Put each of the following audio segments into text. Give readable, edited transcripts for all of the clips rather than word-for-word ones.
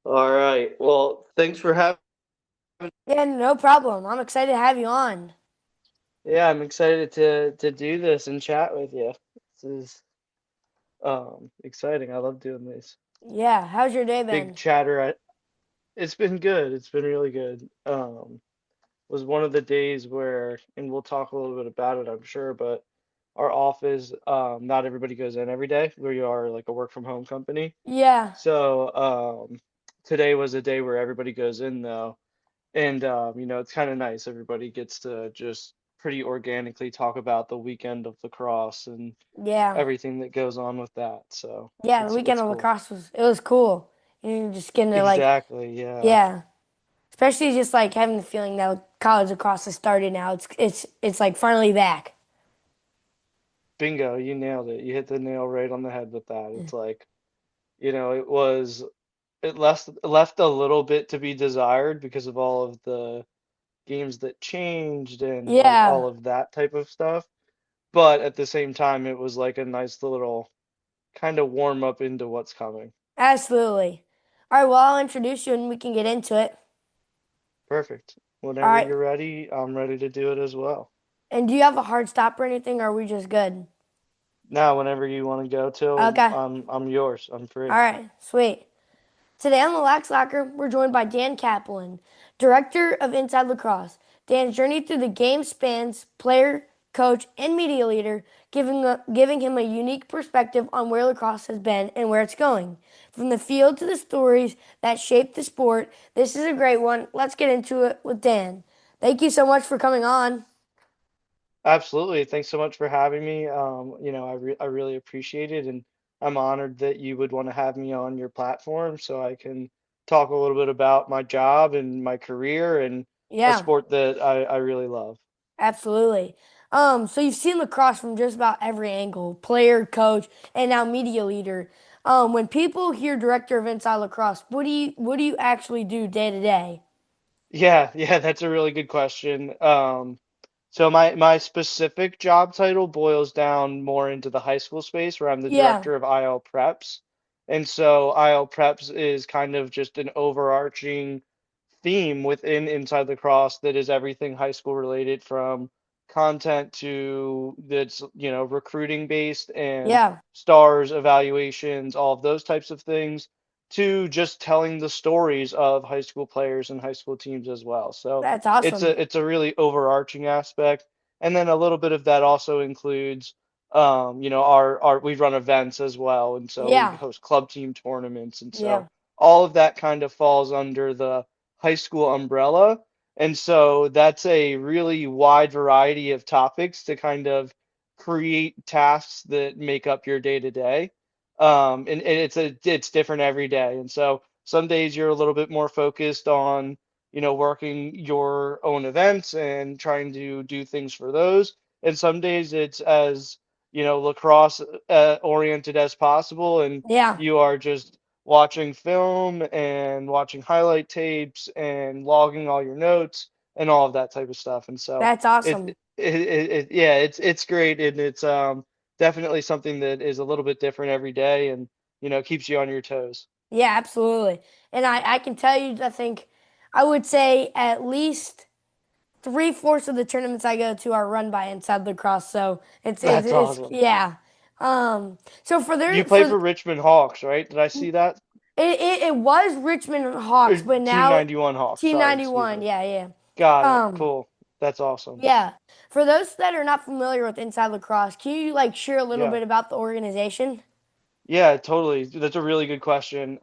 All right. Well, thanks for having. Yeah, no problem. I'm excited to have you on. Yeah, I'm excited to do this and chat with you. This is exciting. I love doing these Yeah, how's your day big been? chatter. It's been good. It's been really good. Was one of the days where, and we'll talk a little bit about it, I'm sure, but our office, not everybody goes in every day. We are like a work from home company. Yeah, So, today was a day where everybody goes in though. And it's kind of nice. Everybody gets to just pretty organically talk about the weekend of lacrosse and yeah, everything that goes on with that. So yeah. The it's weekend of cool. lacrosse was cool. You just getting to Exactly. Yeah. yeah, especially just like having the feeling that college lacrosse has started now. It's like finally back. Bingo. You nailed it. You hit the nail right on the head with that. It's like, it left a little bit to be desired because of all of the games that changed and like Yeah, all of that type of stuff. But at the same time, it was like a nice little kind of warm up into what's coming. absolutely. All right, well, I'll introduce you and we can get into it. Perfect. All Whenever right, you're ready, I'm ready to do it as well. and do you have a hard stop or anything, or are we just good? Now, whenever you want to go till, Okay. I'm yours. I'm All free. right, sweet. Today on the Lax Locker, we're joined by Dan Kaplan, Director of Inside Lacrosse. Dan's journey through the game spans player, coach, and media leader, giving him a unique perspective on where lacrosse has been and where it's going. From the field to the stories that shape the sport, this is a great one. Let's get into it with Dan. Thank you so much for coming on. Absolutely. Thanks so much for having me. I really appreciate it, and I'm honored that you would want to have me on your platform so I can talk a little bit about my job and my career and a Yeah, sport that I really love. absolutely. So you've seen lacrosse from just about every angle, player, coach, and now media leader. When people hear director of Inside Lacrosse, what do you actually do day to day? Yeah, yeah, that's a really good question. So my specific job title boils down more into the high school space where I'm the Yeah, director of ILPreps. And so ILPreps is kind of just an overarching theme within Inside Lacrosse that is everything high school related from content to that's, recruiting based and yeah, stars, evaluations, all of those types of things to just telling the stories of high school players and high school teams as well. So that's it's awesome. a really overarching aspect. And then a little bit of that also includes our we run events as well. And so we Yeah, host club team tournaments. And so yeah, all of that kind of falls under the high school umbrella. And so that's a really wide variety of topics to kind of create tasks that make up your day to day. And it's different every day. And so some days you're a little bit more focused on, working your own events and trying to do things for those. And some days it's as, lacrosse oriented as possible, and yeah. you are just watching film and watching highlight tapes and logging all your notes and all of that type of stuff. And so That's awesome. yeah, it's great, and it's definitely something that is a little bit different every day, and keeps you on your toes. Yeah, absolutely. And I can tell you, I think I would say at least three-fourths of the tournaments I go to are run by Inside Lacrosse. So That's it's awesome. yeah. So for You their play for for Richmond Hawks, right? Did I see that? it was Richmond Or Hawks, but Team now 91 Hawks. Team Sorry, excuse 91. me. Yeah, yeah. Got it. Um, Cool. That's awesome. yeah. For those that are not familiar with Inside Lacrosse, can you like share a little Yeah. bit about the organization? Yeah, totally. That's a really good question.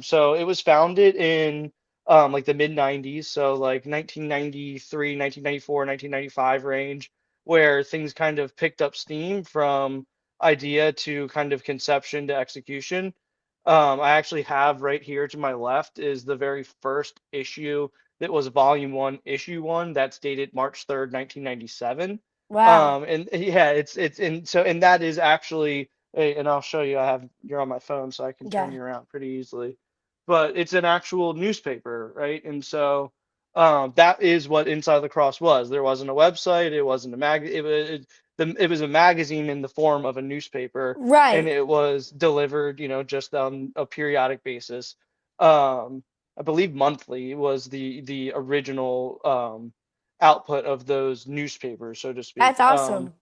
So it was founded in like the mid 90s, so like 1993, 1994, 1995 range, where things kind of picked up steam from idea to kind of conception to execution. I actually have right here to my left is the very first issue that was volume one, issue one, that's dated March 3rd, 1997. Wow. And yeah, it's and that is actually. Hey, and I'll show you. You're on my phone, so I can turn Okay. you around pretty easily. But it's an actual newspaper, right? And so that is what Inside Lacrosse was. There wasn't a website. It wasn't a mag. It was a magazine in the form of a newspaper, and Right. it was delivered, just on a periodic basis. Um, I believe monthly was the original output of those newspapers, so to That's speak. awesome.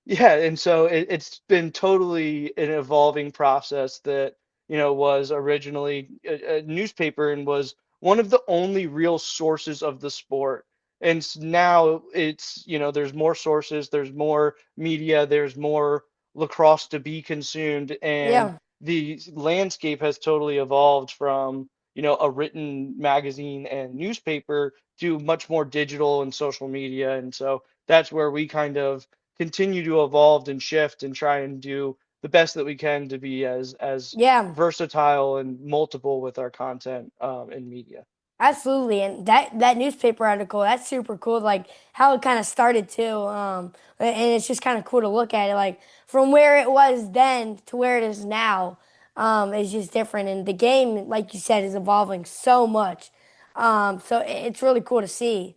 Yeah, and so it's been totally an evolving process that, was originally a newspaper and was one of the only real sources of the sport. And now it's, there's more sources, there's more media, there's more lacrosse to be consumed, and Yeah. the landscape has totally evolved from, a written magazine and newspaper to much more digital and social media. And so that's where we kind of continue to evolve and shift and try and do the best that we can to be as Yeah. versatile and multiple with our content and media. Absolutely, and that newspaper article, that's super cool. Like how it kind of started too, and it's just kind of cool to look at it. Like from where it was then to where it is now, is just different. And the game, like you said, is evolving so much. So it's really cool to see.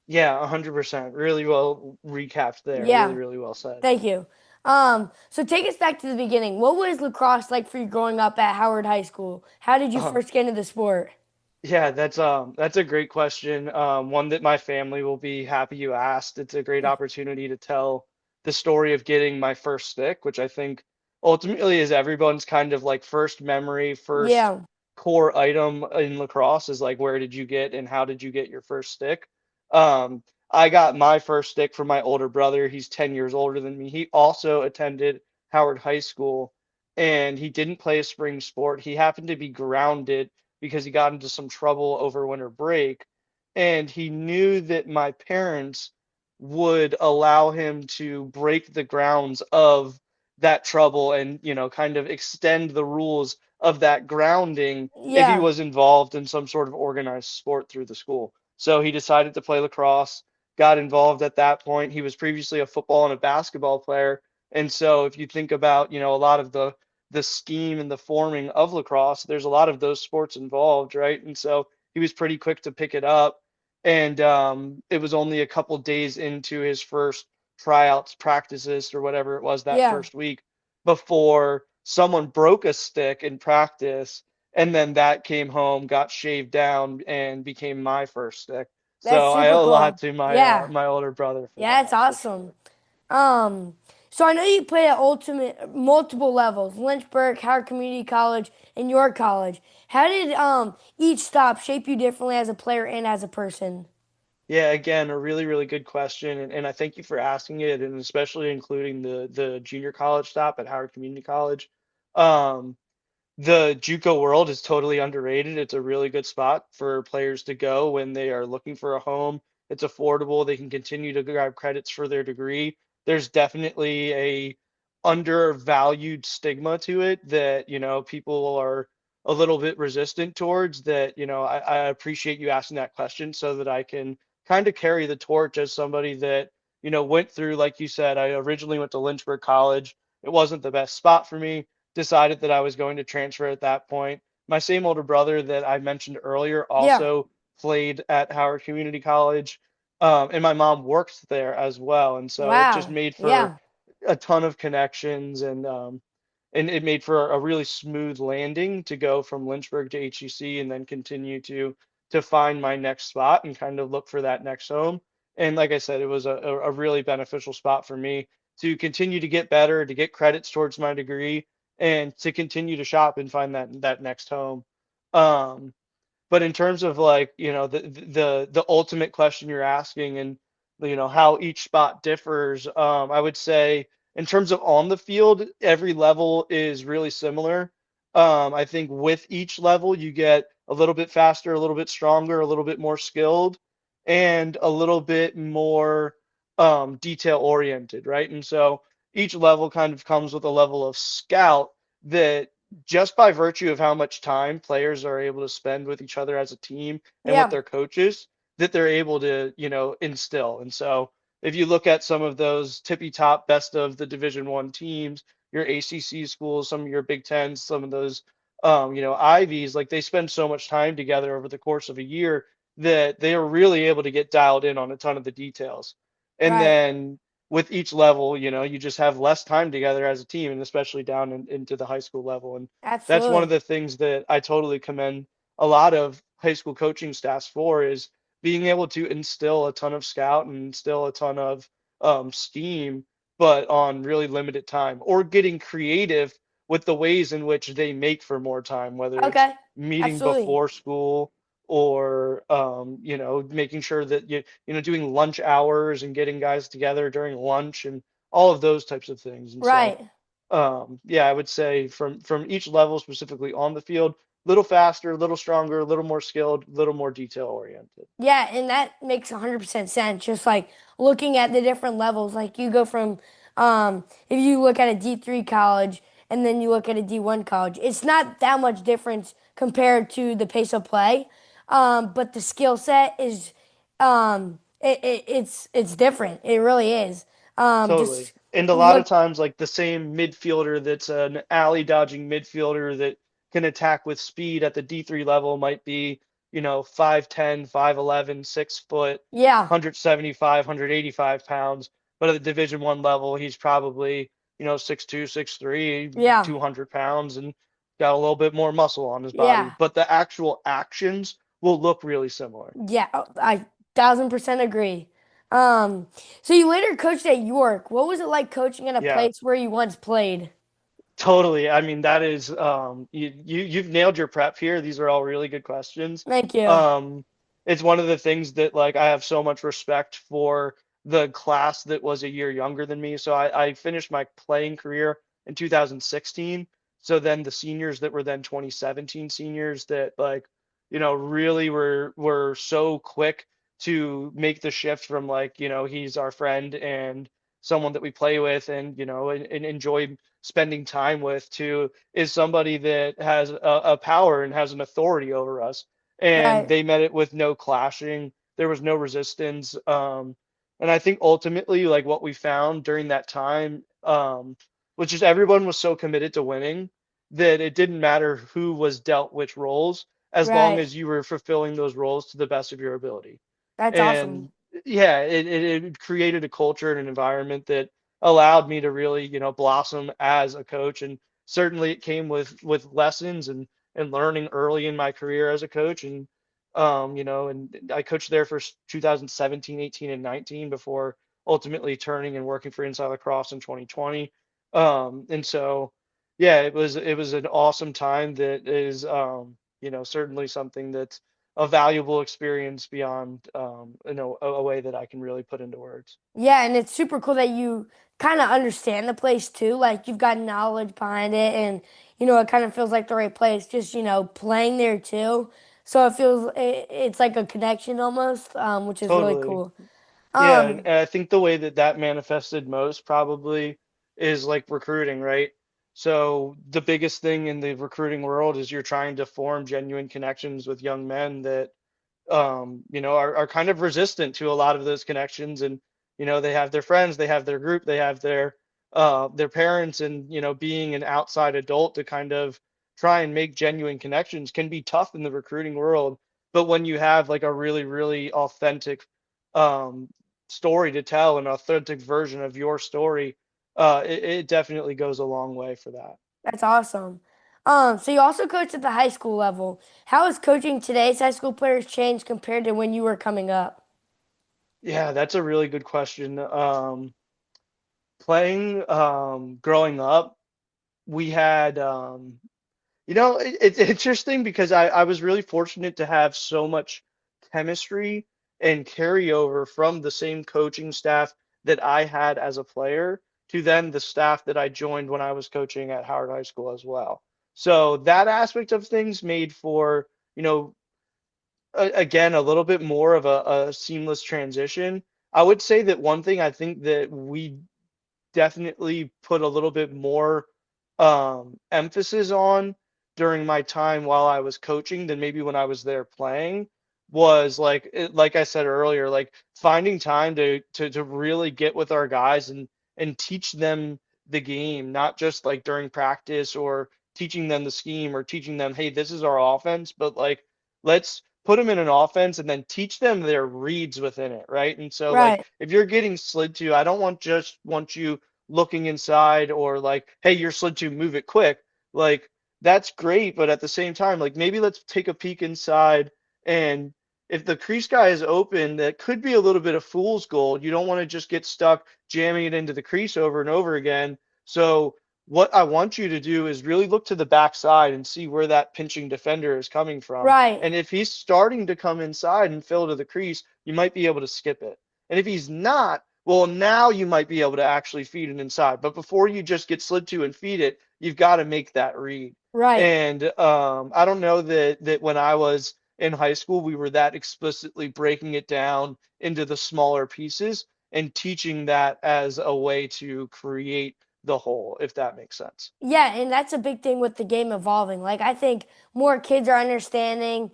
Yeah, 100%. Really well recapped there. Really, Yeah, really well said. thank you. So take us back to the beginning. What was lacrosse like for you growing up at Howard High School? How did you first get into the sport? Yeah, that's a great question. One that my family will be happy you asked. It's a great opportunity to tell the story of getting my first stick, which I think ultimately is everyone's kind of like first memory, first Yeah, core item in lacrosse is like where did you get and how did you get your first stick? Um, I got my first stick from my older brother. He's 10 years older than me. He also attended Howard High School and he didn't play a spring sport. He happened to be grounded because he got into some trouble over winter break. And he knew that my parents would allow him to break the grounds of that trouble and, kind of extend the rules of that grounding if he yeah, was involved in some sort of organized sport through the school. So he decided to play lacrosse, got involved at that point. He was previously a football and a basketball player. And so if you think about, a lot of the scheme and the forming of lacrosse, there's a lot of those sports involved, right? And so he was pretty quick to pick it up. And it was only a couple days into his first tryouts, practices, or whatever it was that yeah. first week before someone broke a stick in practice. And then that came home, got shaved down, and became my first stick. That's So I super owe a lot cool. to my Yeah. my older brother for Yeah, that, it's for sure. awesome. Um, so I know you played at ultimate multiple levels, Lynchburg, Howard Community College, and York College. How did each stop shape you differently as a player and as a person? Yeah, again, a really, really good question, and I thank you for asking it, and especially including the junior college stop at Howard Community College. Um, the JUCO world is totally underrated. It's a really good spot for players to go when they are looking for a home. It's affordable. They can continue to grab credits for their degree. There's definitely a undervalued stigma to it that, people are a little bit resistant towards that, I appreciate you asking that question so that I can kind of carry the torch as somebody that, went through, like you said, I originally went to Lynchburg College. It wasn't the best spot for me, decided that I was going to transfer at that point. My same older brother that I mentioned earlier Yeah. also played at Howard Community College, and my mom worked there as well. And so it just Wow. made for Yeah. a ton of connections and it made for a really smooth landing to go from Lynchburg to HEC and then continue to find my next spot and kind of look for that next home. And like I said, it was a really beneficial spot for me to continue to get better, to get credits towards my degree, and to continue to shop and find that next home. Um, but in terms of like, the ultimate question you're asking and how each spot differs, I would say in terms of on the field, every level is really similar. I think with each level you get a little bit faster, a little bit stronger, a little bit more skilled, and a little bit more detail oriented, right? And so each level kind of comes with a level of scout that just by virtue of how much time players are able to spend with each other as a team and with Yeah. their coaches, that they're able to, instill. And so if you look at some of those tippy top best of the Division 1 teams, your ACC schools, some of your Big Tens, some of those, Ivies, like they spend so much time together over the course of a year that they are really able to get dialed in on a ton of the details. And Right. then with each level, you just have less time together as a team, and especially down into the high school level. And that's one of Absolutely. the things that I totally commend. a lot of high school coaching staffs for, is being able to instill a ton of scout and instill a ton of scheme, but on really limited time, or getting creative with the ways in which they make for more time, whether it's Okay. meeting Absolutely. before school or making sure that doing lunch hours and getting guys together during lunch and all of those types of things. And so Right. yeah, I would say from each level, specifically on the field, little faster, little stronger, a little more skilled, little more detail oriented. Yeah, and that makes 100% sense. Just like looking at the different levels, like you go from, if you look at a D3 college and then you look at a D1 college, it's not that much difference compared to the pace of play. But the skill set is, it's different. It really is. Totally. Just And a we lot of look, times, like the same midfielder that's an alley dodging midfielder that can attack with speed at the D3 level might be, 5'10", 5'11", 6 foot, yeah, 175, 185 pounds. But at the Division One level, he's probably, 6'2", 6'3", yeah, 200 pounds and got a little bit more muscle on his body. yeah. But the actual actions will look really similar. Yeah, I 1000% agree. Um, so you later coached at York. What was it like coaching at a Yeah. place where you once played? Totally. I mean, that is you've nailed your prep here. These are all really good questions. Thank you. Um, it's one of the things that like I have so much respect for the class that was a year younger than me. So I finished my playing career in 2016. So then the seniors that were then 2017 seniors that like, really were so quick to make the shift from like, he's our friend and someone that we play with and and enjoy spending time with to is somebody that has a power and has an authority over us. And Right, they met it with no clashing. There was no resistance. And I think ultimately, like what we found during that time, which is everyone was so committed to winning that it didn't matter who was dealt which roles, as long right. as you were fulfilling those roles to the best of your ability. That's awesome. And yeah, it created a culture and an environment that allowed me to really, blossom as a coach. And certainly it came with lessons and learning early in my career as a coach. And and I coached there for 2017, 18, and 19 before ultimately turning and working for Inside Lacrosse in 2020. And so yeah, it was an awesome time that is certainly something that's a valuable experience beyond a way that I can really put into words. Yeah, and it's super cool that you kind of understand the place too. Like you've got knowledge behind it, and it kind of feels like the right place. Just playing there too, so it's like a connection almost, which is really Totally. cool. Yeah, and, Um, and I think the way that that manifested most probably is like recruiting, right? So the biggest thing in the recruiting world is you're trying to form genuine connections with young men that are kind of resistant to a lot of those connections. And, they have their friends, they have their group, they have their parents, and, being an outside adult to kind of try and make genuine connections can be tough in the recruiting world. But when you have like a really, really authentic um, story to tell, an authentic version of your story, it definitely goes a long way for that. that's awesome. So you also coach at the high school level. How has coaching today's high school players changed compared to when you were coming up? Yeah, that's a really good question. Playing growing up, we had it's interesting because I was really fortunate to have so much chemistry and carryover from the same coaching staff that I had as a player to then the staff that I joined when I was coaching at Howard High School as well. So that aspect of things made for, again, a little bit more of a seamless transition. I would say that one thing I think that we definitely put a little bit more emphasis on during my time while I was coaching than maybe when I was there playing was like I said earlier, like finding time to really get with our guys and teach them the game, not just like during practice or teaching them the scheme or teaching them, hey, this is our offense, but like let's put them in an offense and then teach them their reads within it, right? And so like Right, if you're getting slid to, I don't want you looking inside or like, hey, you're slid to, move it quick. Like that's great, but at the same time, like maybe let's take a peek inside and if the crease guy is open, that could be a little bit of fool's gold. You don't want to just get stuck jamming it into the crease over and over again. So what I want you to do is really look to the backside and see where that pinching defender is coming from. Right, And if he's starting to come inside and fill to the crease, you might be able to skip it. And if he's not, well, now you might be able to actually feed it inside. But before you just get slid to and feed it, you've got to make that read. right. And I don't know that when I was in high school, we were that explicitly breaking it down into the smaller pieces and teaching that as a way to create the whole, if that makes sense. Yeah, and that's a big thing with the game evolving. Like I think more kids are understanding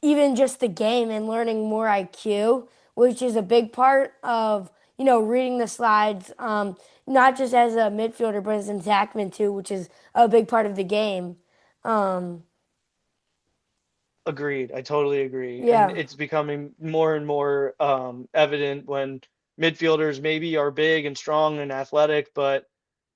even just the game and learning more IQ, which is a big part of, reading the slides, not just as a midfielder, but as an attackman too, which is a big part of the game. Um, Agreed. I totally agree. And yeah, it's becoming more and more evident when midfielders maybe are big and strong and athletic, but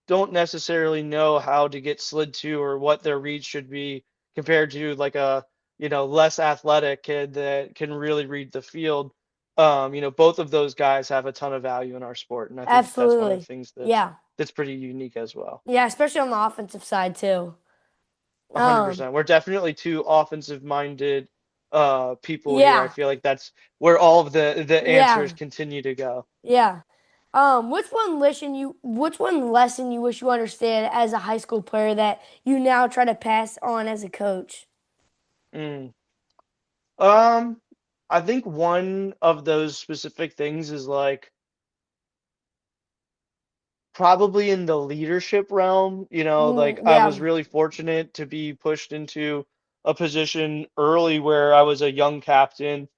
don't necessarily know how to get slid to or what their read should be compared to like a, less athletic kid that can really read the field. Both of those guys have a ton of value in our sport, and I think that's one of the absolutely. things Yeah. that's pretty unique as well. Yeah, especially on the offensive side too. Um, 100%. We're definitely two offensive minded people here. I yeah, feel like that's where all of the answers yeah, continue to go. yeah. Which one lesson you wish you understand as a high school player that you now try to pass on as a coach? Mm. Um, I think one of those specific things is like probably in the leadership realm, like I was Yeah. really fortunate to be pushed into a position early where I was a young captain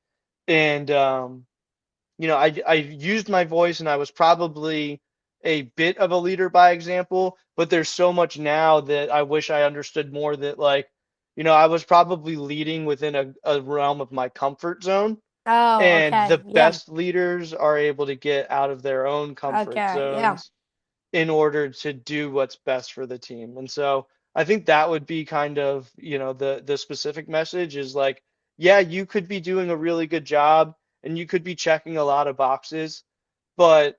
and I used my voice and I was probably a bit of a leader by example, but there's so much now that I wish I understood more that like, I was probably leading within a realm of my comfort zone. Oh, And okay. the Yeah. best leaders are able to get out of their own comfort Okay. Yeah. zones in order to do what's best for the team. And so I think that would be kind of, the specific message is like, yeah, you could be doing a really good job and you could be checking a lot of boxes, but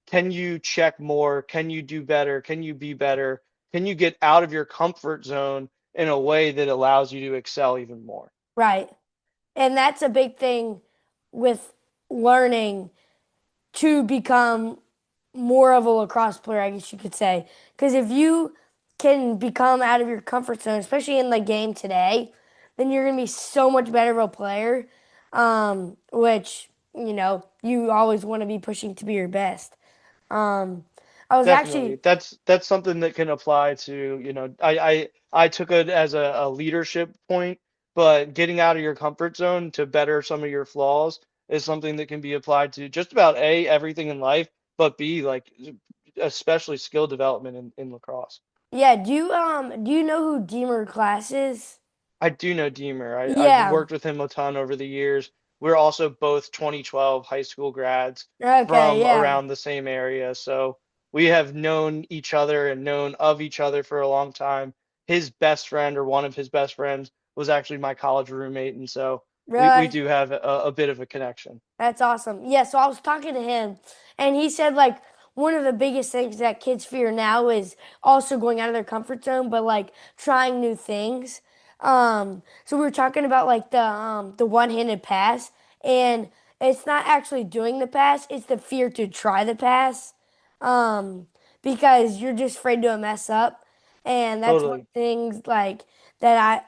can you check more? Can you do better? Can you be better? Can you get out of your comfort zone in a way that allows you to excel even more? Right. And that's a big thing with learning to become more of a lacrosse player, I guess you could say. Because if you can become out of your comfort zone, especially in the game today, then you're going to be so much better of a player, which, you always want to be pushing to be your best. Um, I was Definitely. actually, That's something that can apply to, I took it as a leadership point, but getting out of your comfort zone to better some of your flaws is something that can be applied to just about A, everything in life, but B, like especially skill development in lacrosse. yeah, do you know who Deemer Class is? I do know Deemer. I've Yeah. worked with him a ton over the years. We're also both 2012 high school grads Okay, from yeah. around the same area. So we have known each other and known of each other for a long time. His best friend or one of his best friends was actually my college roommate. And so we Really? do have a bit of a connection. That's awesome. Yeah, so I was talking to him and he said like one of the biggest things that kids fear now is also going out of their comfort zone, but like trying new things. So we were talking about like the one-handed pass and it's not actually doing the pass, it's the fear to try the pass. Um, because you're just afraid to mess up. And that's one Totally. things like that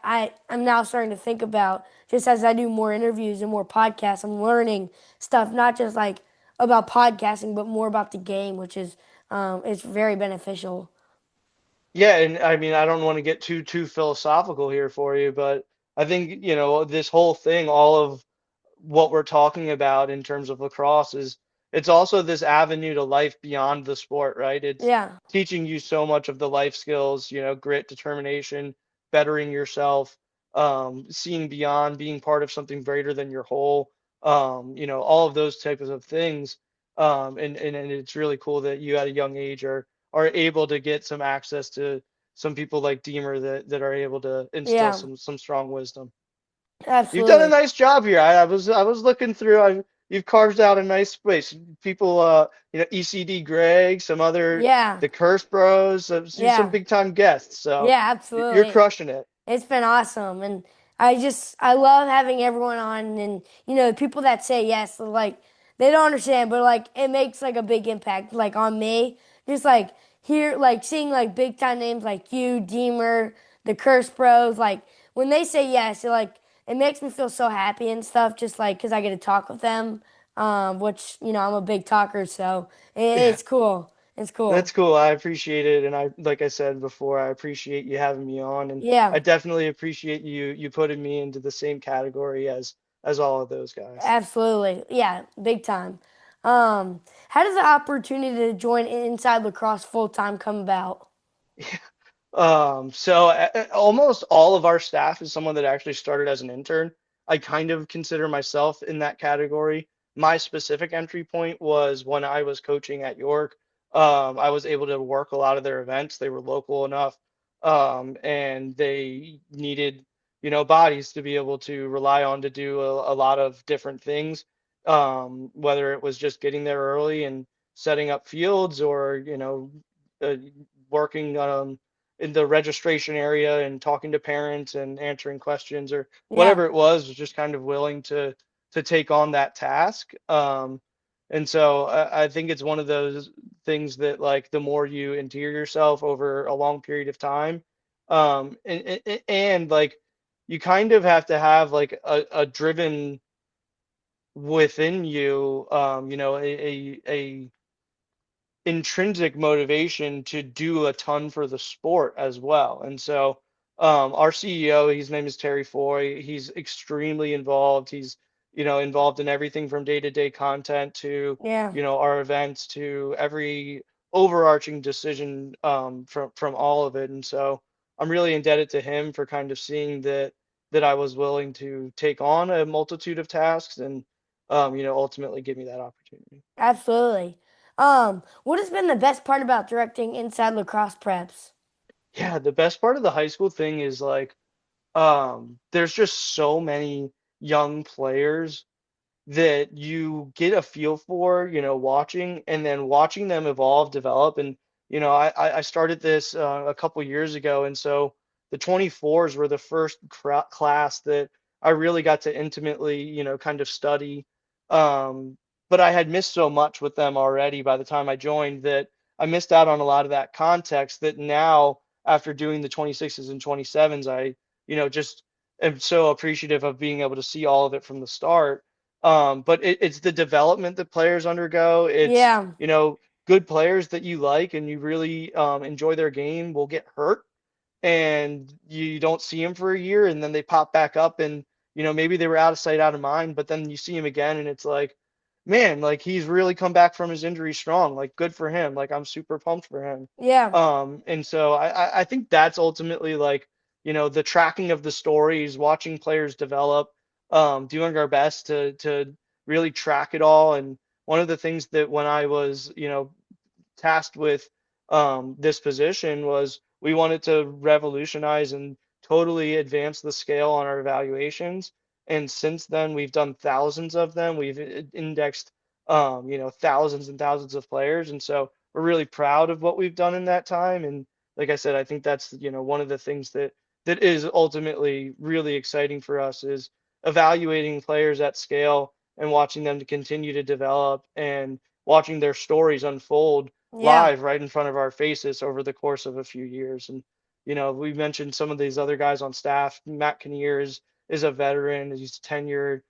I'm now starting to think about just as I do more interviews and more podcasts. I'm learning stuff, not just like about podcasting, but more about the game, which is it's very beneficial. Yeah, and I mean, I don't want to get too philosophical here for you, but I think, this whole thing, all of what we're talking about in terms of lacrosse is it's also this avenue to life beyond the sport, right? It's Yeah, teaching you so much of the life skills, grit, determination, bettering yourself, seeing beyond, being part of something greater than your whole, all of those types of things. And it's really cool that you at a young age are able to get some access to some people like Deemer that are able to instill Yeah, some strong wisdom. You've done a absolutely. nice job here. I was looking through. You've carved out a nice space. People, ECD Greg, some other Yeah, the Curse Bros, some yeah, big time guests. So yeah, you're absolutely. crushing it. It's been awesome, and I love having everyone on, and people that say yes, like they don't understand, but like it makes like a big impact, like on me. Just like here, like seeing like big time names like you, Deemer, the Curse Bros, like when they say yes, it makes me feel so happy and stuff. Just like because I get to talk with them, which I'm a big talker, so Yeah, it's cool. It's that's cool. cool. I appreciate it, and like I said before, I appreciate you having me on, and I Yeah. definitely appreciate you putting me into the same category as all of those guys. Absolutely. Yeah, big time. How does the opportunity to join Inside Lacrosse full time come about? So almost all of our staff is someone that actually started as an intern. I kind of consider myself in that category. My specific entry point was when I was coaching at York. I was able to work a lot of their events. They were local enough, and they needed, bodies to be able to rely on to do a lot of different things. Whether it was just getting there early and setting up fields, or uh, working in the registration area and talking to parents and answering questions, or Yeah, whatever it was just kind of willing to take on that task. And so I think it's one of those things that, like, the more you endear yourself over a long period of time, and like you kind of have to have like a driven within you, a intrinsic motivation to do a ton for the sport as well. And so, our CEO, his name is Terry Foy. He's extremely involved. He's, involved in everything from day-to-day content to, yeah, our events, to every overarching decision, from all of it. And so I'm really indebted to him for kind of seeing that I was willing to take on a multitude of tasks, and, ultimately give me that opportunity. absolutely. What has been the best part about directing Inside Lacrosse Preps? Yeah, the best part of the high school thing is, like, there's just so many young players that you get a feel for, watching, and then watching them evolve, develop. And, I started this a couple years ago. And so the 24s were the first class that I really got to intimately, kind of study. Um, but I had missed so much with them already by the time I joined, that I missed out on a lot of that context, that now, after doing the 26s and 27s, I, just am so appreciative of being able to see all of it from the start. But it's the development that players undergo. It's, Yeah, good players that you like and you really enjoy their game will get hurt, and you don't see them for a year, and then they pop back up, and maybe they were out of sight, out of mind, but then you see him again, and it's like, man, like, he's really come back from his injury strong. Like, good for him. Like, I'm super pumped for him. yeah, And so I think that's ultimately, like, the tracking of the stories, watching players develop, doing our best to really track it all. And one of the things that, when I was, tasked with this position, was we wanted to revolutionize and totally advance the scale on our evaluations. And since then, we've done thousands of them. We've indexed, thousands and thousands of players. And so we're really proud of what we've done in that time. And like I said, I think that's, one of the things that is ultimately really exciting for us, is evaluating players at scale and watching them to continue to develop, and watching their stories unfold yeah, live right in front of our faces over the course of a few years. And, we mentioned some of these other guys on staff. Matt Kinnear is a veteran. He's tenured.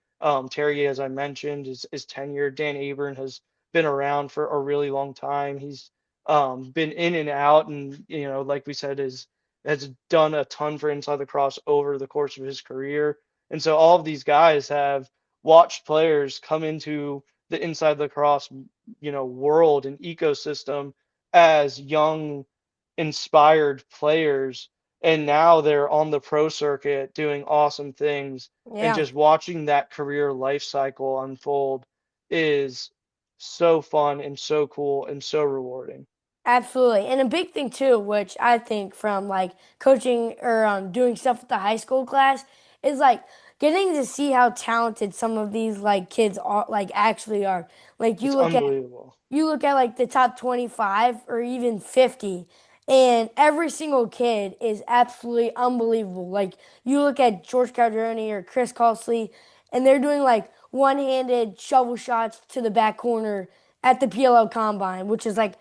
Terry, as I mentioned, is tenured. Dan Abern has been around for a really long time. He's been in and out, and, like we said, has done a ton for Inside Lacrosse over the course of his career. And so all of these guys have watched players come into the Inside Lacrosse, world and ecosystem as young, inspired players, and now they're on the pro circuit doing awesome things. And yeah. just watching that career life cycle unfold is so fun and so cool and so rewarding. Absolutely. And a big thing too, which I think from like coaching or doing stuff with the high school class is like getting to see how talented some of these like kids are like actually are. Like It's unbelievable. you look at like the top 25 or even 50 and every single kid is absolutely unbelievable. Like you look at George Cardrone or Chris Costley and they're doing like one-handed shovel shots to the back corner at the PLL combine, which is like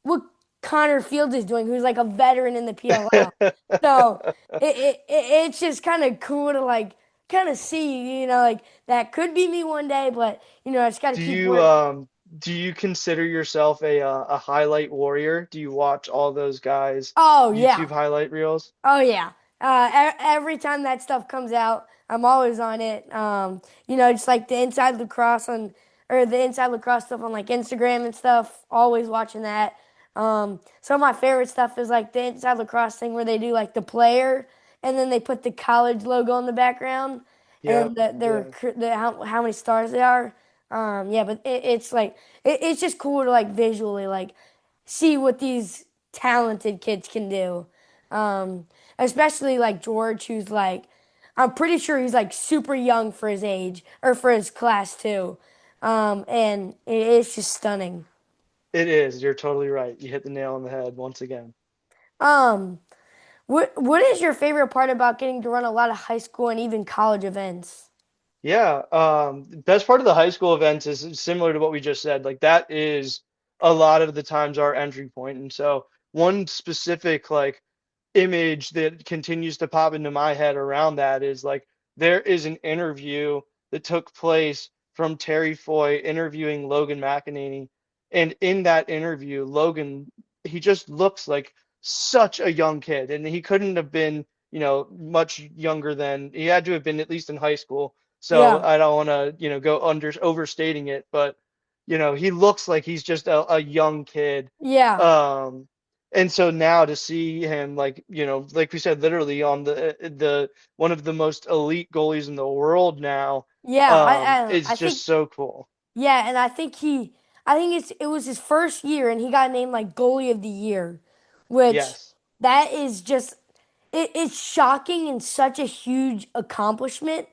what Connor Fields is doing, who's like a veteran in the PLL. So it's just kind of cool to like kind of see, like that could be me one day, but I just got to Do keep you work. um do you consider yourself a highlight warrior? Do you watch all those guys Oh yeah. YouTube highlight reels? Oh yeah. Every time that stuff comes out, I'm always on it. Just like the Inside Lacrosse or the Inside Lacrosse stuff on like Instagram and stuff. Always watching that. Some of my favorite stuff is like the Inside Lacrosse thing where they do like the player and then they put the college logo in the background and Yep, their yeah. how many stars they are. Yeah, but it's like it's just cool to like visually like see what these talented kids can do. Um, Especially like George, who's like, I'm pretty sure he's like super young for his age or for his class too. And it's just stunning. It is. You're totally right. You hit the nail on the head once again. Um, what is your favorite part about getting to run a lot of high school and even college events? Yeah, the best part of the high school events is similar to what we just said. Like that is a lot of the times our entry point. And so one specific like image that continues to pop into my head around that is like there is an interview that took place from Terry Foy interviewing Logan McEnany. And in that interview, Logan, he just looks like such a young kid. And he couldn't have been, much younger than he had to have been at least in high school. So Yeah, I don't want to, go under overstating it, but he looks like he's just a young kid. yeah, Um, and so now to see him like, like we said, literally on the one of the most elite goalies in the world now, yeah. is I think just so cool. yeah, and I think it was his first year, and he got named like goalie of the year, which Yes. that is just it's shocking and such a huge accomplishment.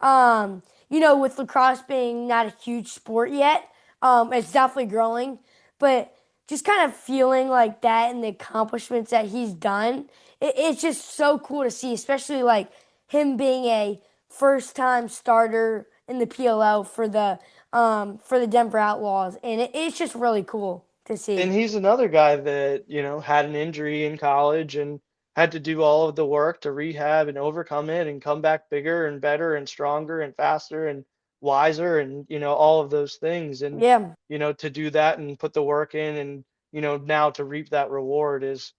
With lacrosse being not a huge sport yet, it's definitely growing, but just kind of feeling like that and the accomplishments that he's done, it's just so cool to see, especially like him being a first time starter in the PLL for the Denver Outlaws, and it's just really cool to And see. he's another guy that, had an injury in college and had to do all of the work to rehab and overcome it and come back bigger and better and stronger and faster and wiser and, all of those things. And, Yeah, to do that and put the work in and, now to reap that reward is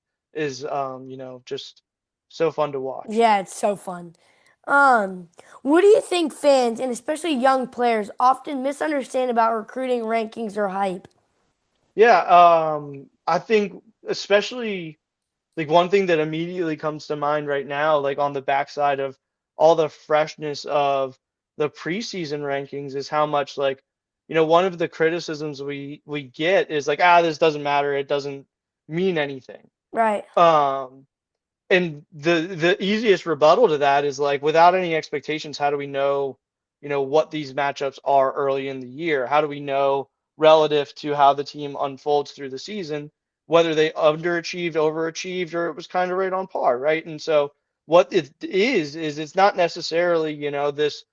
just so fun to watch. yeah, it's so fun. What do you think fans and especially young players often misunderstand about recruiting rankings or hype? Yeah, I think especially like one thing that immediately comes to mind right now, like on the backside of all the freshness of the preseason rankings, is how much like, one of the criticisms we get is like, this doesn't matter, it doesn't mean anything. Right, Um, and the easiest rebuttal to that is like without any expectations, how do we know, what these matchups are early in the year? How do we know relative to how the team unfolds through the season, whether they underachieved, overachieved, or it was kind of right on par, right? And so what it is it's not necessarily, this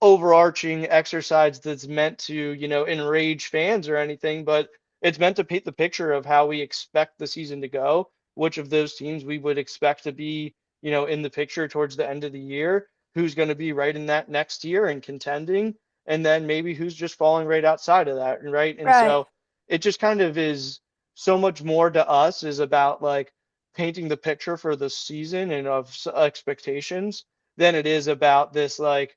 overarching exercise that's meant to, enrage fans or anything, but it's meant to paint the picture of how we expect the season to go, which of those teams we would expect to be, in the picture towards the end of the year, who's going to be right in that next year and contending, and then maybe who's just falling right outside of that, right? And right, so it just kind of is so much more to us is about like painting the picture for the season and of expectations than it is about this like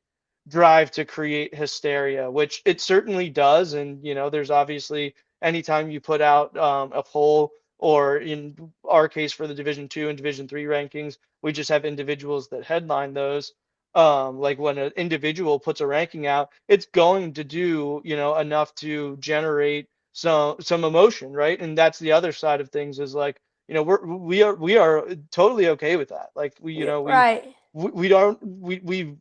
drive to create hysteria, which it certainly does. And, there's obviously anytime you put out a poll, or in our case for the Division 2 and Division 3 rankings, we just have individuals that headline those. Like when an individual puts a ranking out, it's going to do, enough to generate some emotion, right? And that's the other side of things is like, we are totally okay with that. Like Yeah, right, we don't we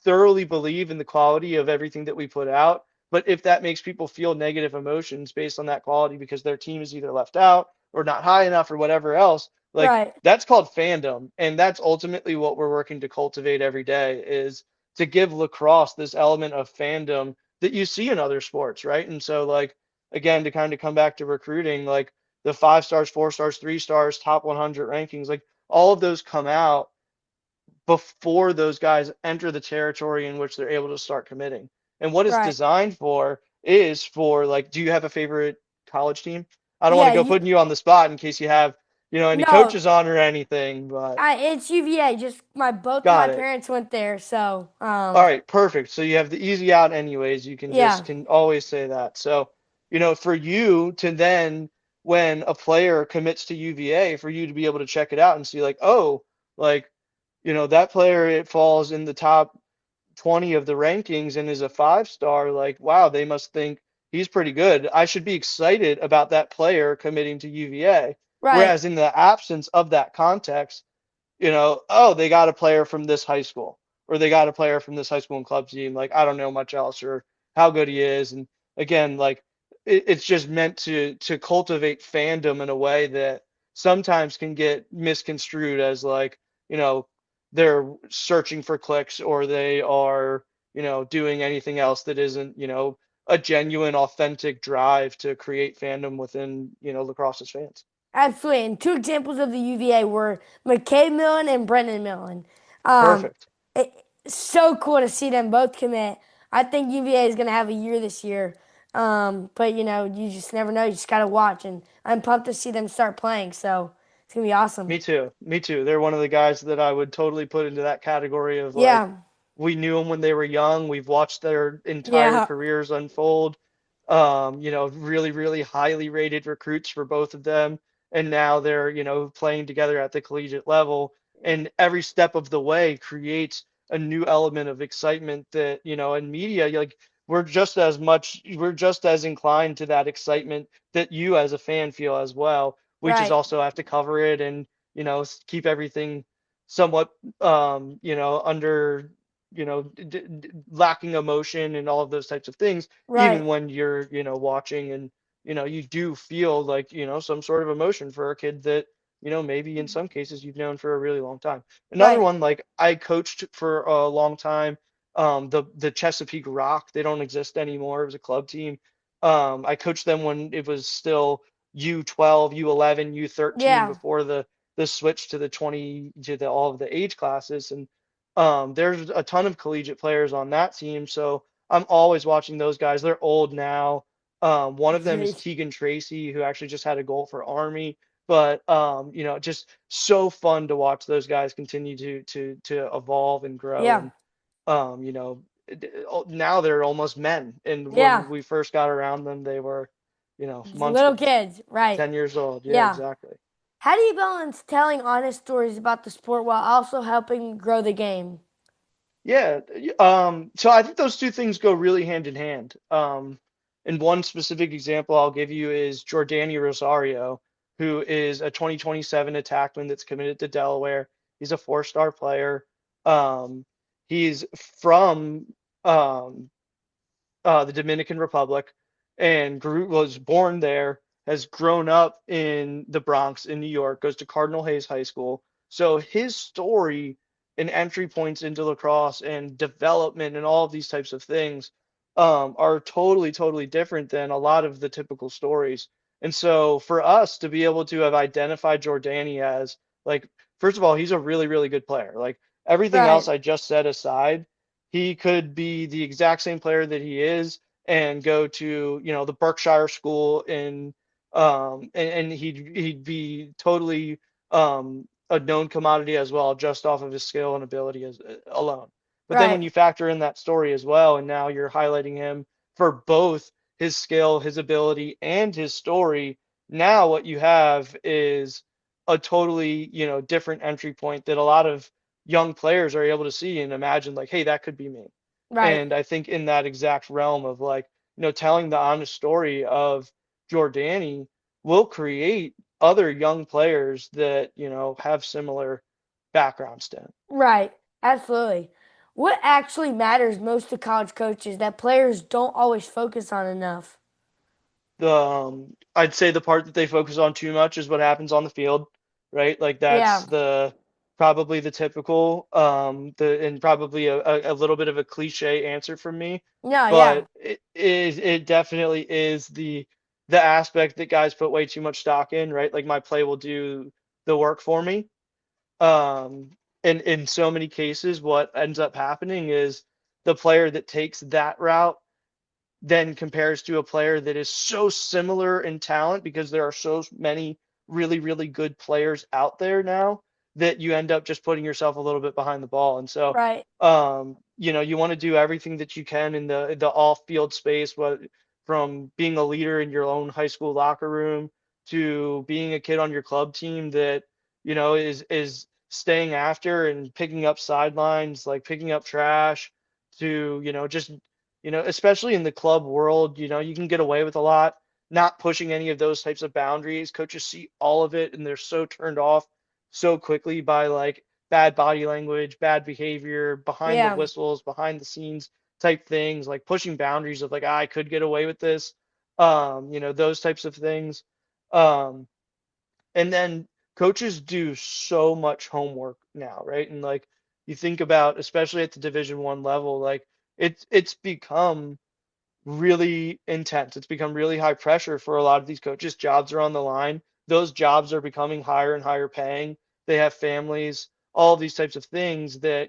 thoroughly believe in the quality of everything that we put out. But if that makes people feel negative emotions based on that quality because their team is either left out or not high enough or whatever else, like right, that's called fandom. And that's ultimately what we're working to cultivate every day is to give lacrosse this element of fandom that you see in other sports, right? And so like again, to kind of come back to recruiting, like the 5 stars, 4 stars, 3 stars, top 100 rankings, like all of those come out before those guys enter the territory in which they're able to start committing. And what it's right. designed for is for like, do you have a favorite college team? I don't want Yeah, to go putting you on the spot in case you have, any no, coaches on or anything, but it's UVA. Just both of my got it. parents went there, so All right, perfect. So you have the easy out anyways. You can just yeah, can always say that. So, for you to then when a player commits to UVA, for you to be able to check it out and see like, oh, like, that player it falls in the top 20 of the rankings and is a 5 star, like, wow, they must think he's pretty good. I should be excited about that player committing to UVA. right, Whereas in the absence of that context, oh, they got a player from this high school, or they got a player from this high school and club team. Like, I don't know much else or how good he is. And again, like, it's just meant to cultivate fandom in a way that sometimes can get misconstrued as like, you know, they're searching for clicks or they are, doing anything else that isn't, a genuine, authentic drive to create fandom within, lacrosse's fans. absolutely. And two examples of the UVA were McKay Millen and Brendan Millen. Um, Perfect. it's so cool to see them both commit. I think UVA is going to have a year this year. But you just never know. You just got to watch, and I'm pumped to see them start playing. So it's gonna be awesome. Me too. Me too. They're one of the guys that I would totally put into that category of like, Yeah, we knew them when they were young. We've watched their entire yeah, careers unfold. Really, really highly rated recruits for both of them. And now they're, playing together at the collegiate level. And every step of the way creates a new element of excitement that, in media, like we're just as inclined to that excitement that you as a fan feel as well. We just right, also have to cover it and, keep everything somewhat, under, lacking emotion and all of those types of things, even right, when you're, watching and, you do feel like, some sort of emotion for a kid that, maybe in some cases you've known for a really long time. Another right. one, like I coached for a long time, the Chesapeake Rock, they don't exist anymore. It was a club team. I coached them when it was still U12, U11, U13 Yeah, before the switch to the 20 to the all of the age classes. And there's a ton of collegiate players on that team, so I'm always watching those guys. They're old now. One of them is Jeez. Keegan Tracy, who actually just had a goal for Army. But just so fun to watch those guys continue to evolve and grow. Yeah, And now they're almost men. And yeah. when we first got around them, they were, Little munchkins, kids, right? 10 years old. Yeah, Yeah. exactly. How do you balance telling honest stories about the sport while also helping grow the game? Yeah, so I think those two things go really hand in hand. And one specific example I'll give you is Jordani Rosario, who is a 2027 attackman that's committed to Delaware. He's a 4 star player. Um, he's from um, the Dominican Republic, and was born there, has grown up in the Bronx in New York, goes to Cardinal Hayes High School. So his story and entry points into lacrosse and development and all of these types of things are totally, totally different than a lot of the typical stories. And so for us to be able to have identified Jordani as like, first of all, he's a really, really good player. Like everything else Right, I just set aside, he could be the exact same player that he is and go to, the Berkshire school and he'd be totally a known commodity as well, just off of his skill and ability as alone. But then when right, you factor in that story as well, and now you're highlighting him for both his skill, his ability, and his story, now what you have is a totally, different entry point that a lot of young players are able to see and imagine like, hey, that could be me. right, And I think in that exact realm of like, telling the honest story of, Jordani will create other young players that, have similar backgrounds to him. Right. Absolutely. What actually matters most to college coaches that players don't always focus on enough? I'd say the part that they focus on too much is what happens on the field, right? Like that's Yeah. the probably the typical, and probably a little bit of a cliche answer from me, No, yeah. but it definitely is the aspect that guys put way too much stock in, right? Like my play will do the work for me. Um, and in so many cases, what ends up happening is the player that takes that route then compares to a player that is so similar in talent because there are so many really, really good players out there now that you end up just putting yourself a little bit behind the ball. And so, Right. you want to do everything that you can in the off field space, from being a leader in your own high school locker room to being a kid on your club team that, is staying after and picking up sidelines, like picking up trash to, just especially in the club world, you can get away with a lot, not pushing any of those types of boundaries. Coaches see all of it and they're so turned off so quickly by like bad body language, bad behavior, behind the Yeah. whistles, behind the scenes type things, like pushing boundaries of like, I could get away with this, those types of things. Um, and then coaches do so much homework now, right? And like you think about, especially at the Division 1 level, like it's become really intense. It's become really high pressure for a lot of these coaches. Jobs are on the line. Those jobs are becoming higher and higher paying. They have families, all of these types of things that,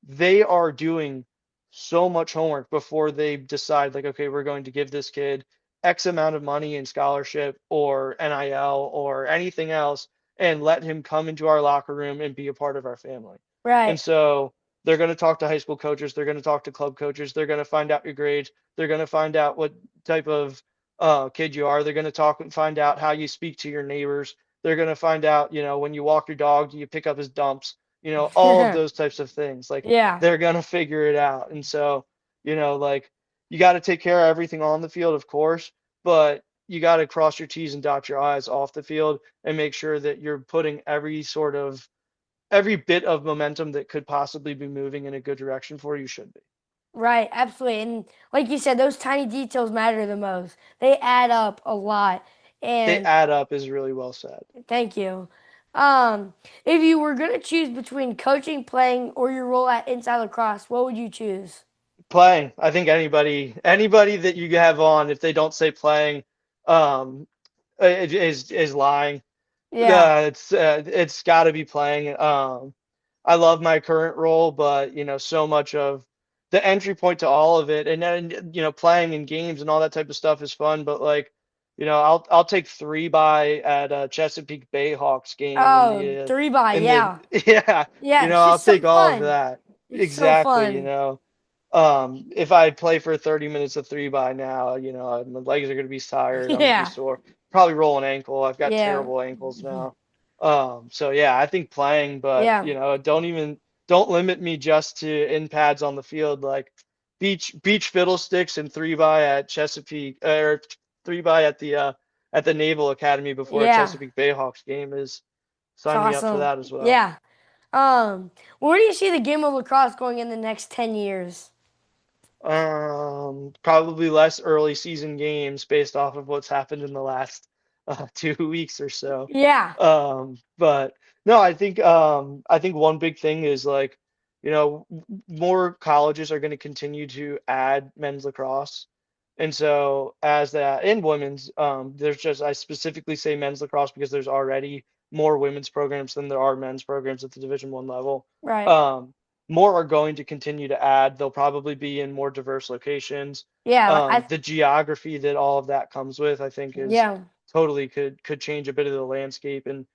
they are doing so much homework before they decide, like, okay, we're going to give this kid X amount of money in scholarship or NIL or anything else and let him come into our locker room and be a part of our family. And Right. so they're going to talk to high school coaches, they're going to talk to club coaches, they're going to find out your grades, they're going to find out what type of kid you are, they're going to talk and find out how you speak to your neighbors, they're going to find out, when you walk your dog, do you pick up his dumps, all of those types of things. Like Yeah. they're gonna figure it out. And so, like you got to take care of everything on the field, of course, but you got to cross your T's and dot your I's off the field and make sure that you're putting every bit of momentum that could possibly be moving in a good direction for you should be. Right. Absolutely. And like you said, those tiny details matter the most. They add up a lot. They And add up is really well said. thank you. Um, if you were going to choose between coaching, playing, or your role at Inside Lacrosse, what would you choose? Playing, I think anybody that you have on, if they don't say playing, um, is lying. Yeah. It's got to be playing. I love my current role, but so much of the entry point to all of it, and then playing in games and all that type of stuff is fun. But like, I'll take three by at a Chesapeake Bayhawks game Oh, three by. in the Yeah. yeah, Yeah. It's I'll just so take all of fun. that It's so exactly. fun. If I play for 30 minutes of three by now, my legs are going to be tired. I'm going to be Yeah. sore. Probably roll an ankle. I've got Yeah. terrible ankles now. So yeah, I think playing, but Yeah. don't limit me just to in pads on the field. Like beach fiddlesticks and three by at Chesapeake or three by at the Naval Academy before a Yeah. Chesapeake Bayhawks game is It's sign me up for awesome. that as well. Yeah. Where do you see the game of lacrosse going in the next 10 years? Probably less early season games based off of what's happened in the last 2 weeks or so. Yeah. But no, I think one big thing is like, more colleges are going to continue to add men's lacrosse. And so as that and women's, there's just I specifically say men's lacrosse because there's already more women's programs than there are men's programs at the Division 1 level. Right. Um, More are going to continue to add. They'll probably be in more diverse locations. Yeah. The geography that all of that comes with, I think, is Yeah. totally could change a bit of the landscape and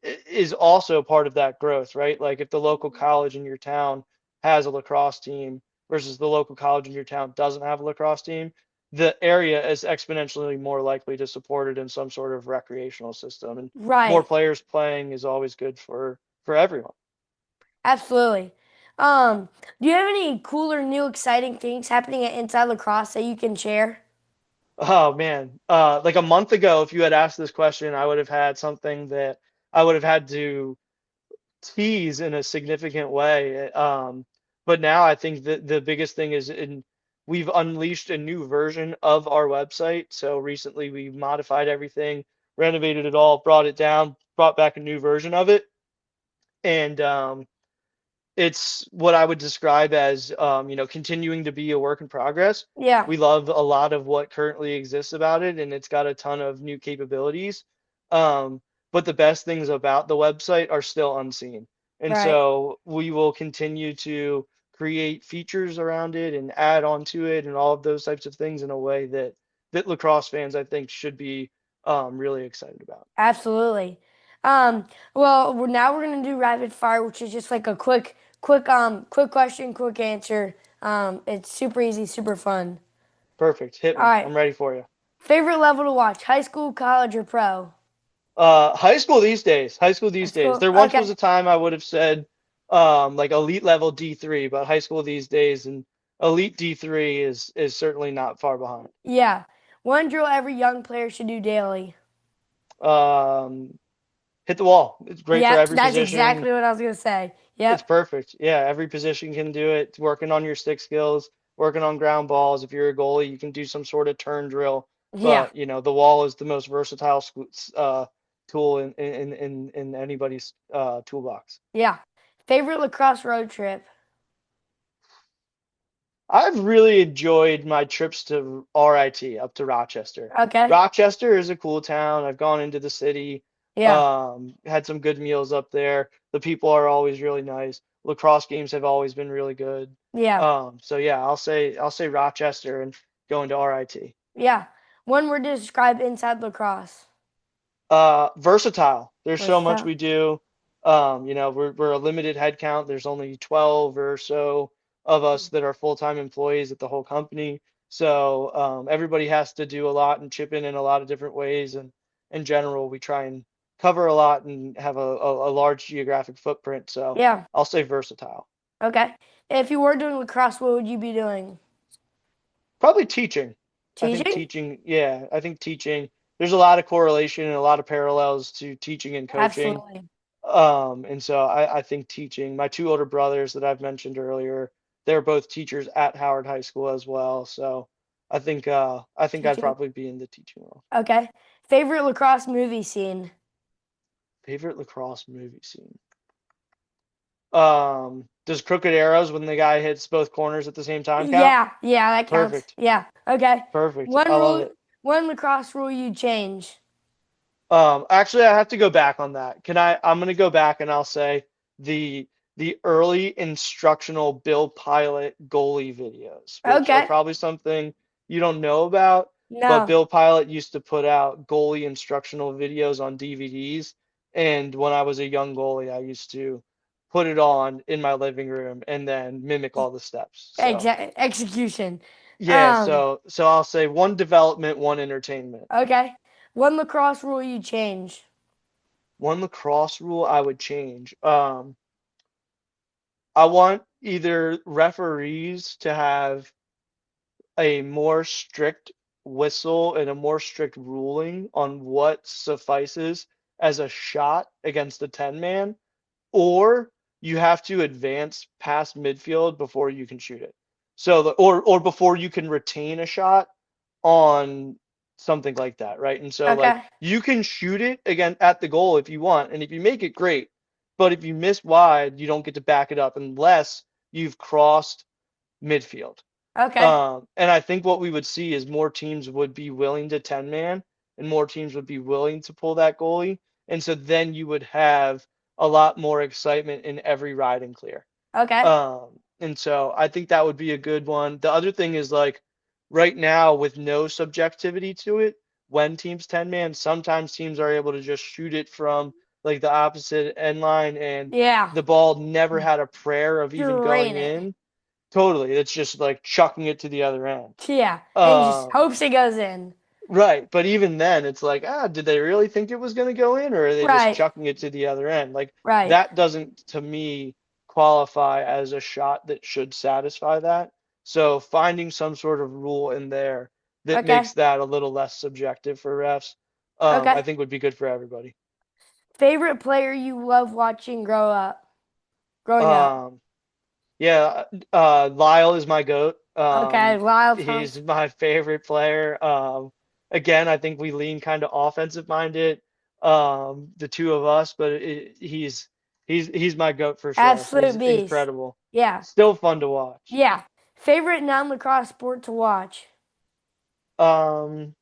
is also part of that growth, right? Like if the local college in your town has a lacrosse team versus the local college in your town doesn't have a lacrosse team, the area is exponentially more likely to support it in some sort of recreational system. And more Right. players playing is always good for everyone. Absolutely. Um, do you have any cool or new exciting things happening at Inside Lacrosse that you can share? Oh man, like a month ago, if you had asked this question, I would have had something that I would have had to tease in a significant way. But now I think that the biggest thing is we've unleashed a new version of our website. So recently we modified everything, renovated it all, brought it down, brought back a new version of it, and it's what I would describe as, continuing to be a work in progress. Yeah, We love a lot of what currently exists about it, and it's got a ton of new capabilities. Um, but the best things about the website are still unseen. And right. so we will continue to create features around it and add on to it and all of those types of things in a way that lacrosse fans, I think, should be really excited about. Absolutely. Um, well, now we're gonna do rapid fire, which is just like a quick question, quick answer. It's super easy, super fun. Perfect. Hit All me. right. I'm ready for you. Favorite level to watch: high school, college, or pro? High school these days. High school High these days. school. There once was Okay. a time I would have said like elite level D3, but high school these days and elite D3 is certainly not far behind. Yeah. One drill every young player should do daily. Um, hit the wall. It's great for Yep, every that's position. exactly what I was gonna say. It's Yep. perfect. Yeah, every position can do it. It's working on your stick skills, working on ground balls. If you're a goalie, you can do some sort of turn drill. Yeah. But, the wall is the most versatile tool in anybody's toolbox. Yeah. Favorite lacrosse road trip. I've really enjoyed my trips to RIT up to Rochester. Okay. Rochester is a cool town. I've gone into the city, Yeah. had some good meals up there. The people are always really nice. Lacrosse games have always been really good. Yeah. So yeah, I'll say Rochester and going to RIT. Yeah. One word to describe inside lacrosse. Versatile. There's so much Versatile. we do. We're a limited head count. There's only 12 or so of us that are full-time employees at the whole company. So everybody has to do a lot and chip in a lot of different ways. And in general, we try and cover a lot and have a large geographic footprint. So Yeah. I'll say versatile. Okay. If you were doing lacrosse, what would you be doing? Probably teaching. I think Teaching? teaching, yeah, I think teaching. There's a lot of correlation and a lot of parallels to teaching and coaching. Absolutely. And so I think teaching, my two older brothers that I've mentioned earlier, they're both teachers at Howard High School as well. So I think I'd Teaching. probably be in the teaching role. Okay. Favorite lacrosse movie scene? Favorite lacrosse movie scene. Does Crooked Arrows when the guy hits both corners at the same time count? Yeah. Yeah, that counts. Perfect. Yeah. Okay. Perfect. One I love rule, it. one lacrosse rule you change. Actually, I have to go back on that. I'm gonna go back and I'll say the the early instructional Bill Pilot goalie videos, which are Okay. probably something you don't know about, but No. Bill Pilot used to put out goalie instructional videos on DVDs. And when I was a young goalie, I used to put it on in my living room and then mimic all the steps. So Exact execution. yeah, Um, so I'll say one development, one entertainment. okay. One lacrosse rule you change. One lacrosse rule I would change. I want either referees to have a more strict whistle and a more strict ruling on what suffices as a shot against a 10 man, or you have to advance past midfield before you can shoot it. So or before you can retain a shot on something like that, right? And so like Okay. you can shoot it again at the goal if you want, and if you make it great, but if you miss wide, you don't get to back it up unless you've crossed midfield. Okay. And I think what we would see is more teams would be willing to 10 man and more teams would be willing to pull that goalie. And so then you would have a lot more excitement in every ride and clear. Okay. And so I think that would be a good one. The other thing is like right now with no subjectivity to it, when teams 10 man, sometimes teams are able to just shoot it from like the opposite end line and Yeah. the ball never had a prayer of even going Drain it. in. Totally. It's just like chucking it to the other end. Yeah. And just Um, hopes it goes in. right. But even then, it's like, did they really think it was going to go in or are they just Right. chucking it to the other end? Like Right. that doesn't, to me, qualify as a shot that should satisfy that. So finding some sort of rule in there that Okay. makes that a little less subjective for refs. I Okay. think would be good for everybody. Favorite player you love watching growing up? Um, yeah, Lyle is my goat. Okay, Lyle He's Thompson. my favorite player. Again, I think we lean kind of offensive minded, the two of us, but he's my goat for sure. He's Absolute beast. incredible. Yeah. Still fun to watch. Yeah. Favorite non-lacrosse sport to watch? Um,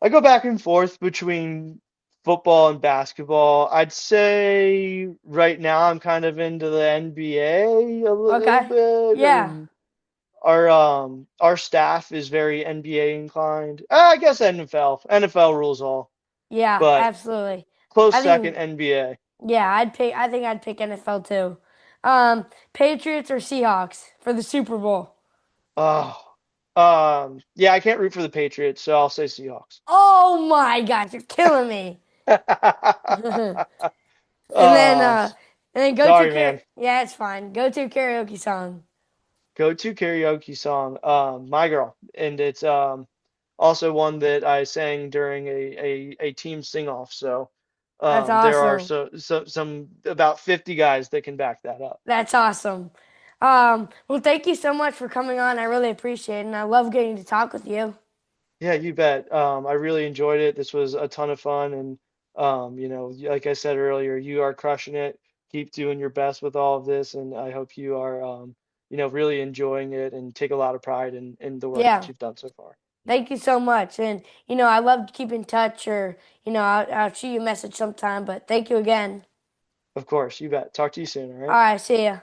I go back and forth between football and basketball. I'd say right now I'm kind of into the NBA a little Okay. bit. I Yeah. mean, our staff is very NBA inclined. I guess NFL. NFL rules all, Yeah, but absolutely. close I second think NBA. yeah, I think I'd pick NFL too. Um, Patriots or Seahawks for the Super Bowl? Oh, yeah, I can't root for the Patriots, so I'll say Seahawks. Oh my gosh, you're killing me. And then Oh, uh and then go to sorry, man. yeah, it's fine. Go to karaoke song. Go-to karaoke song, My Girl, and it's also one that I sang during a team sing-off. So That's there are awesome. some about 50 guys that can back that up. That's awesome. Well, thank you so much for coming on. I really appreciate it, and I love getting to talk with you. Yeah, you bet. I really enjoyed it. This was a ton of fun, and like I said earlier, you are crushing it. Keep doing your best with all of this, and I hope you are, really enjoying it and take a lot of pride in the work that Yeah, you've done so far. thank you so much. And I love to keep in touch, or I'll shoot you a message sometime. But thank you again. Of course, you bet. Talk to you soon, all All right? right, see ya.